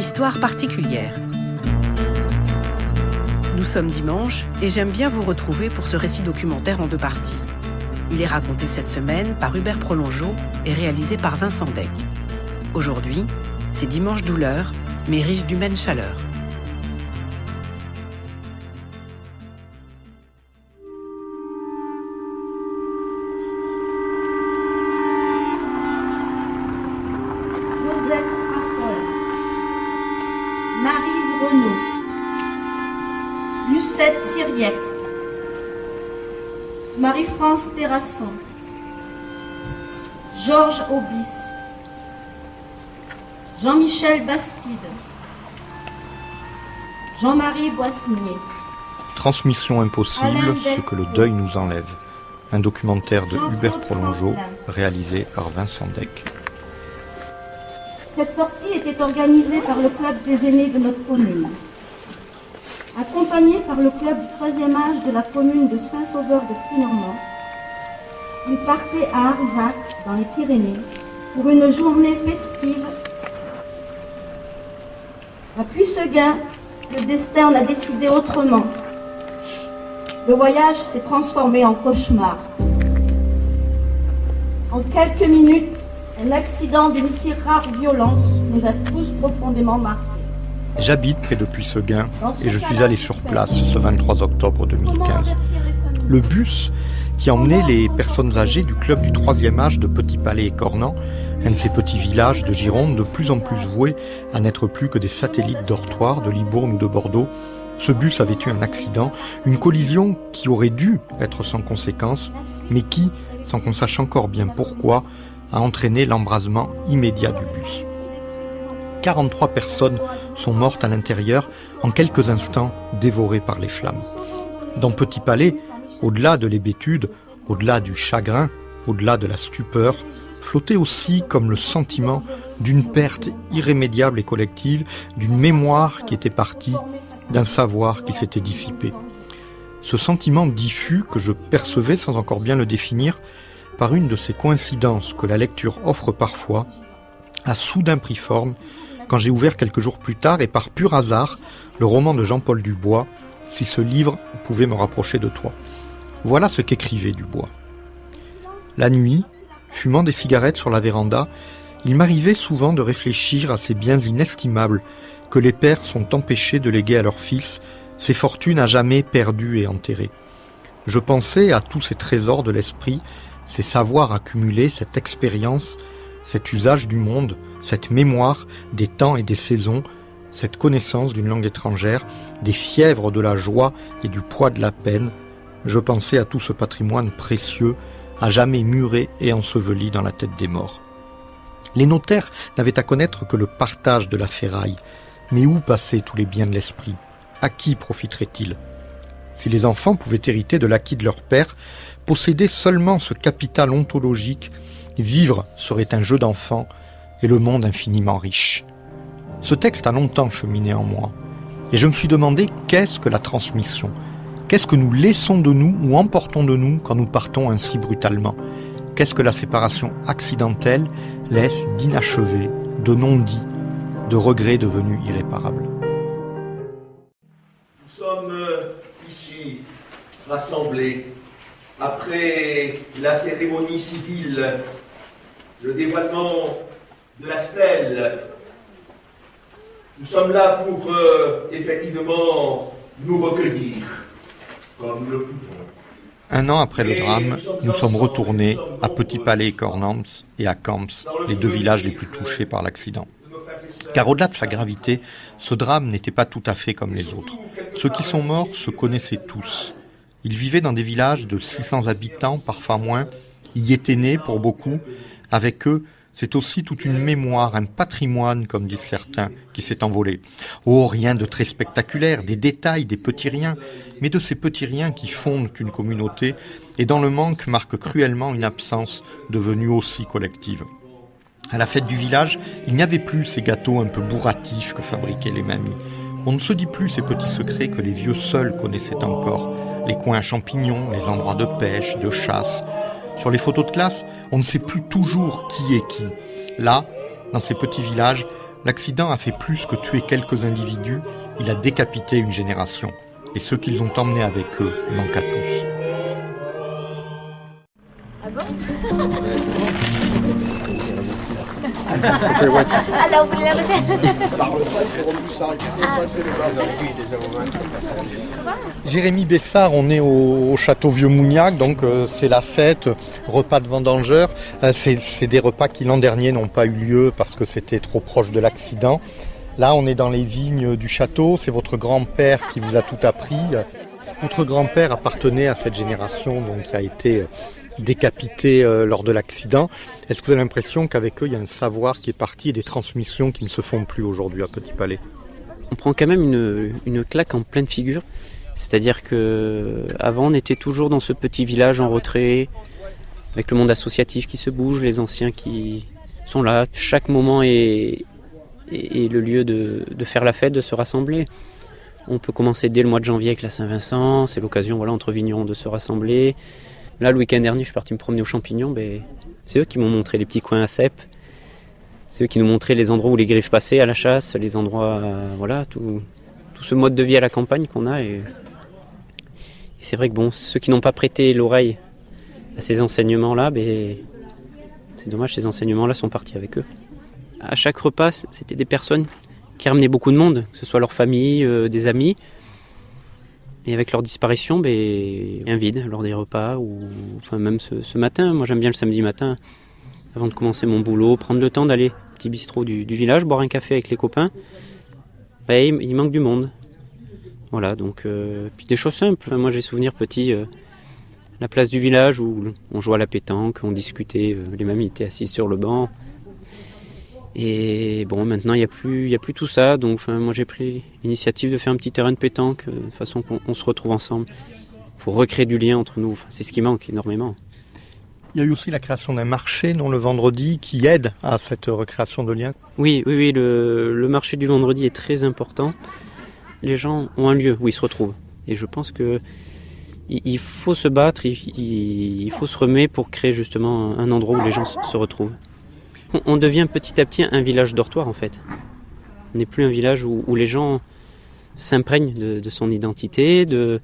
histoire particulière. Nous sommes dimanche et j'aime bien vous retrouver pour ce récit documentaire en 2 parties. Il est raconté cette semaine par Hubert Prolongeau et réalisé par Vincent Deck. Aujourd'hui, c'est Dimanche douleur, mais riche d'humaine chaleur. Joseph Racol, Maryse Renaud, Lucette Siriex, Marie-France Terrasson, Georges Aubis, Jean-Michel Bastide, Jean-Marie Boissnier. Transmission impossible, Alain ce que le deuil nous enlève. Un documentaire de Hubert Prolongeau, réalisé par Vincent Deck. Cette sortie était organisée par le club des aînés de notre commune. Accompagné par le club du 3e âge de la commune de Saint-Sauveur de Puy-Normand, il partait à Arzac, dans les Pyrénées, pour une journée festive. À Puisseguin, le destin en a décidé autrement. Le voyage s'est transformé en cauchemar. En quelques minutes, un accident d'une si rare violence nous a tous profondément marqués. J'habite près de Puisseguin et je suis allé sur place ce 23 octobre 2015. Le bus qui emmenait les personnes âgées du club du 3e âge de Petit-Palais et Cornan, un de ces petits villages de Gironde de plus en plus voués à n'être plus que des satellites dortoirs de Libourne ou de Bordeaux, ce bus avait eu un accident, une collision qui aurait dû être sans conséquence, mais qui, sans qu'on sache encore bien pourquoi, a entraîné l'embrasement immédiat du bus. 43 personnes sont mortes à l'intérieur en quelques instants, dévorées par les flammes. Dans Petit-Palais, au-delà de l'hébétude, au-delà du chagrin, au-delà de la stupeur, flottait aussi comme le sentiment d'une perte irrémédiable et collective, d'une mémoire qui était partie, d'un savoir qui s'était dissipé. Ce sentiment diffus que je percevais sans encore bien le définir, par une de ces coïncidences que la lecture offre parfois, a soudain pris forme quand j'ai ouvert quelques jours plus tard et par pur hasard le roman de Jean-Paul Dubois, « Si ce livre pouvait me rapprocher de toi ». Voilà ce qu'écrivait Dubois. La nuit, fumant des cigarettes sur la véranda, il m'arrivait souvent de réfléchir à ces biens inestimables que les pères sont empêchés de léguer à leurs fils, ces fortunes à jamais perdues et enterrées. Je pensais à tous ces trésors de l'esprit, ces savoirs accumulés, cette expérience, cet usage du monde, cette mémoire des temps et des saisons, cette connaissance d'une langue étrangère, des fièvres de la joie et du poids de la peine. Je pensais à tout ce patrimoine précieux, à jamais muré et enseveli dans la tête des morts. Les notaires n'avaient à connaître que le partage de la ferraille. Mais où passaient tous les biens de l'esprit? À qui profiteraient-ils? Si les enfants pouvaient hériter de l'acquis de leur père, posséder seulement ce capital ontologique, vivre serait un jeu d'enfant et le monde infiniment riche. Ce texte a longtemps cheminé en moi, et je me suis demandé qu'est-ce que la transmission? Qu'est-ce que nous laissons de nous ou emportons de nous quand nous partons ainsi brutalement? Qu'est-ce que la séparation accidentelle laisse d'inachevé, de non-dit, de regrets devenus irréparables? Nous sommes ici rassemblés après la cérémonie civile, le dévoilement de la stèle. Nous sommes là pour effectivement nous recueillir comme le pouvons. Un an après le drame, nous sommes retournés à Petit-Palais et Cornans et à Camps, les 2 villages les plus touchés par l'accident. Car au-delà de sa gravité, ce drame n'était pas tout à fait comme les autres. Ceux qui sont morts se connaissaient tous. Ils vivaient dans des villages de 600 habitants, parfois moins, y étaient nés pour beaucoup. Avec eux, c'est aussi toute une mémoire, un patrimoine, comme disent certains, qui s'est envolé. Oh, rien de très spectaculaire, des détails, des petits riens, mais de ces petits riens qui fondent une communauté et dont le manque marque cruellement une absence devenue aussi collective. À la fête du village, il n'y avait plus ces gâteaux un peu bourratifs que fabriquaient les mamies. On ne se dit plus ces petits secrets que les vieux seuls connaissaient encore. Les coins à champignons, les endroits de pêche, de chasse. Sur les photos de classe, on ne sait plus toujours qui est qui. Là, dans ces petits villages, L'accident a fait plus que tuer quelques individus, il a décapité une génération. Et ceux qu'ils ont emmenés avec eux manquent à tous. Ah bon? Alors, vous voulez la Jérémy Bessard, on est au château Vieux-Mougnac, donc c'est la fête, repas de vendangeurs. C'est des repas qui l'an dernier n'ont pas eu lieu parce que c'était trop proche de l'accident. Là, on est dans les vignes du château, c'est votre grand-père qui vous a tout appris. Votre grand-père appartenait à cette génération donc, qui a été décapitée lors de l'accident. Est-ce que vous avez l'impression qu'avec eux, il y a un savoir qui est parti et des transmissions qui ne se font plus aujourd'hui à Petit Palais? On prend quand même une claque en pleine figure. C'est-à-dire qu'avant, on était toujours dans ce petit village en retrait, avec le monde associatif qui se bouge, les anciens qui sont là. Chaque moment est le lieu de faire la fête, de se rassembler. On peut commencer dès le mois de janvier avec la Saint-Vincent, c'est l'occasion entre vignerons de se rassembler. Là, le week-end dernier, je suis parti me promener aux champignons, c'est eux qui m'ont montré les petits coins à cèpes. C'est eux qui nous montraient les endroits où les griffes passaient à la chasse, les endroits, tout ce mode de vie à la campagne qu'on a. Et c'est vrai que ceux qui n'ont pas prêté l'oreille à ces enseignements-là, c'est dommage, ces enseignements-là sont partis avec eux. À chaque repas, c'était des personnes qui ramenaient beaucoup de monde, que ce soit leur famille, des amis. Et avec leur disparition, un vide lors des repas, même ce matin. Moi, j'aime bien le samedi matin, avant de commencer mon boulot, prendre le temps d'aller au petit bistrot du village, boire un café avec les copains. Il manque du monde. Voilà, donc puis des choses simples. Moi, j'ai souvenir petit, la place du village où on jouait à la pétanque, on discutait, les mamies étaient assises sur le banc. Et maintenant, il y a plus tout ça. Donc, moi, j'ai pris l'initiative de faire un petit terrain de pétanque, de façon qu'on se retrouve ensemble. Il faut recréer du lien entre nous. C'est ce qui manque énormément. Il y a eu aussi la création d'un marché, le vendredi, qui aide à cette recréation de liens. Oui, le marché du vendredi est très important. Les gens ont un lieu où ils se retrouvent. Et je pense qu'il faut se battre, il faut se remettre pour créer justement un endroit où les gens se retrouvent. On devient petit à petit un village dortoir en fait. On n'est plus un village où les gens s'imprègnent de son identité, de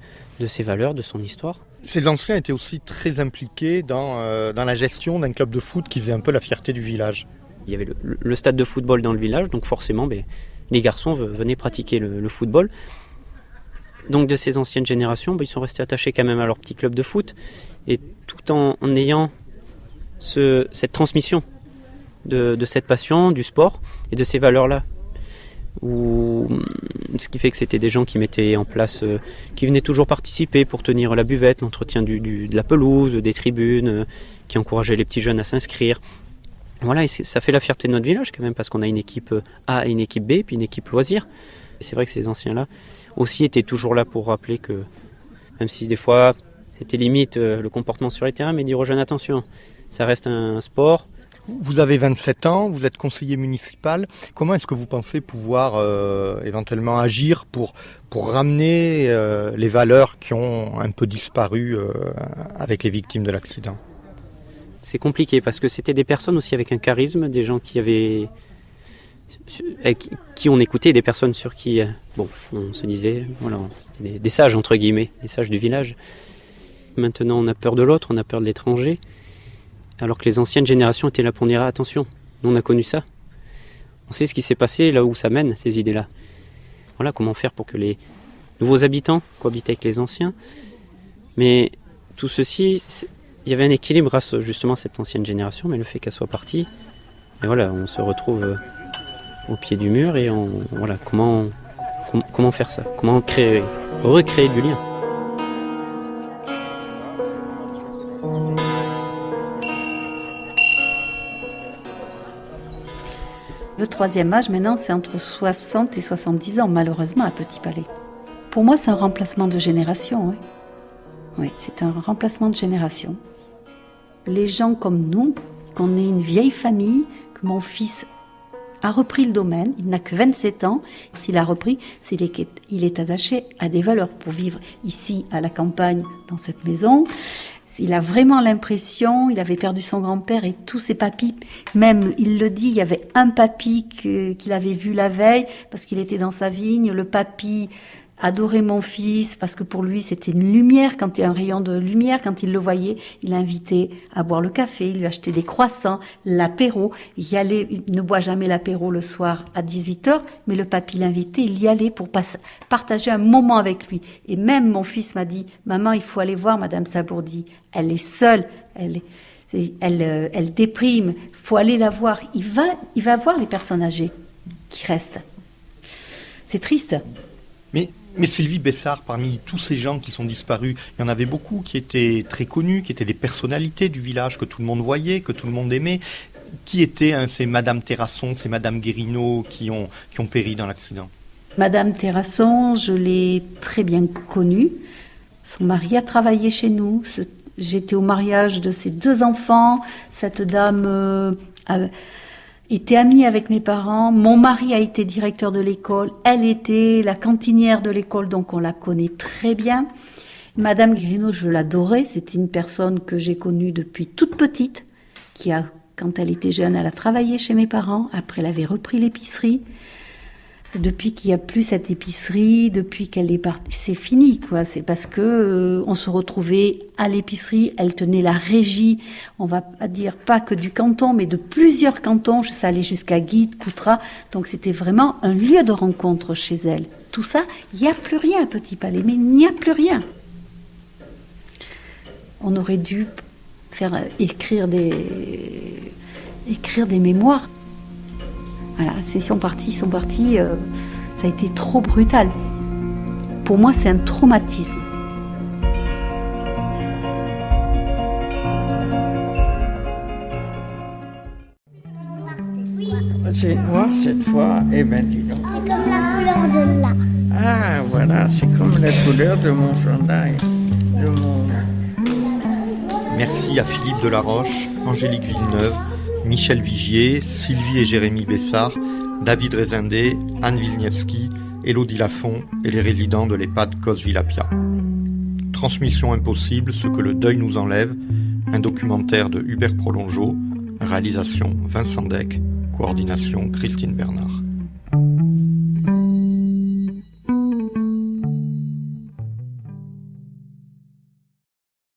ses valeurs, de son histoire. Ces anciens étaient aussi très impliqués dans la gestion d'un club de foot qui faisait un peu la fierté du village. Il y avait le stade de football dans le village, donc forcément les garçons venaient pratiquer le football. Donc de ces anciennes générations, ils sont restés attachés quand même à leur petit club de foot, et tout en ayant cette transmission de cette passion, du sport et de ces valeurs-là. Ce qui fait que c'était des gens qui mettaient en place, qui venaient toujours participer pour tenir la buvette, l'entretien de la pelouse, des tribunes, qui encourageaient les petits jeunes à s'inscrire. Voilà, et ça fait la fierté de notre village quand même, parce qu'on a une équipe A et une équipe B, puis une équipe loisir. Et c'est vrai que ces anciens-là aussi étaient toujours là pour rappeler que, même si des fois c'était limite le comportement sur les terrains, mais dire aux jeunes attention, ça reste un sport. Vous avez 27 ans, vous êtes conseiller municipal. Comment est-ce que vous pensez pouvoir éventuellement agir pour ramener les valeurs qui ont un peu disparu avec les victimes de l'accident? C'est compliqué parce que c'était des personnes aussi avec un charisme, des gens qui on écoutait, des personnes sur qui on se disait, voilà, c'était des sages entre guillemets, des sages du village. Maintenant on a peur de l'autre, on a peur de l'étranger. Alors que les anciennes générations étaient là pour dire attention, nous on a connu ça. On sait ce qui s'est passé, là où ça mène, ces idées-là. Voilà, comment faire pour que les nouveaux habitants cohabitent avec les anciens. Mais tout ceci, il y avait un équilibre grâce justement à cette ancienne génération, mais le fait qu'elle soit partie, et voilà, on se retrouve au pied du mur et comment faire ça? Comment recréer du lien? Le troisième âge, maintenant, c'est entre 60 et 70 ans, malheureusement, à Petit Palais. Pour moi, c'est un remplacement de génération. Oui. Oui, c'est un remplacement de génération. Les gens comme nous, qu'on est une vieille famille, que mon fils a repris le domaine, il n'a que 27 ans. S'il a repris, c'est qu'il est attaché à des valeurs pour vivre ici, à la campagne, dans cette maison. Il a vraiment l'impression, il avait perdu son grand-père et tous ses papis, même il le dit, il y avait un papy qu'il avait vu la veille parce qu'il était dans sa vigne, le papy adorait mon fils parce que pour lui c'était une lumière, quand il y a un rayon de lumière, quand il le voyait, il l'invitait à boire le café, il lui achetait des croissants, l'apéro, il ne boit jamais l'apéro le soir à 18h, mais le papy l'invitait, il y allait pour partager un moment avec lui. Et même mon fils m'a dit, maman, il faut aller voir Madame Sabourdi, elle est seule, elle déprime, il faut aller la voir. Il va voir les personnes âgées qui restent. C'est triste. Mais Sylvie Bessard, parmi tous ces gens qui sont disparus, il y en avait beaucoup qui étaient très connus, qui étaient des personnalités du village que tout le monde voyait, que tout le monde aimait. Qui étaient ces Madame Terrasson, ces Madame Guérinaud qui ont péri dans l'accident? Madame Terrasson, je l'ai très bien connue. Son mari a travaillé chez nous. J'étais au mariage de ses 2 enfants. Cette dame était amie avec mes parents. Mon mari a été directeur de l'école. Elle était la cantinière de l'école, donc on la connaît très bien. Madame Guérinaud, je l'adorais. C'était une personne que j'ai connue depuis toute petite, quand elle était jeune, elle a travaillé chez mes parents. Après, elle avait repris l'épicerie. Depuis qu'il n'y a plus cette épicerie, depuis qu'elle est partie, c'est fini, quoi. C'est parce que on se retrouvait à l'épicerie, elle tenait la régie, on va pas dire pas que du canton, mais de plusieurs cantons. Ça allait jusqu'à Guide, Coutras. Donc c'était vraiment un lieu de rencontre chez elle. Tout ça, il n'y a plus rien à Petit Palais, mais il n'y a plus rien. On aurait dû écrire des mémoires. Voilà, ils sont partis, ça a été trop brutal. Pour moi, c'est un traumatisme. C'est noir cette fois, eh bien dis donc. C'est comme la couleur de là. Ah voilà, c'est comme la couleur de mon chandail, de mon... Merci à Philippe Delaroche, Angélique Villeneuve, Michel Vigier, Sylvie et Jérémy Bessard, David Rezindé, Anne Wilniewski, Élodie Lafont et les résidents de l'EHPAD Cos-Villapia. Transmission impossible, ce que le deuil nous enlève, un documentaire de Hubert Prolongeau, réalisation Vincent Deck, coordination Christine Bernard.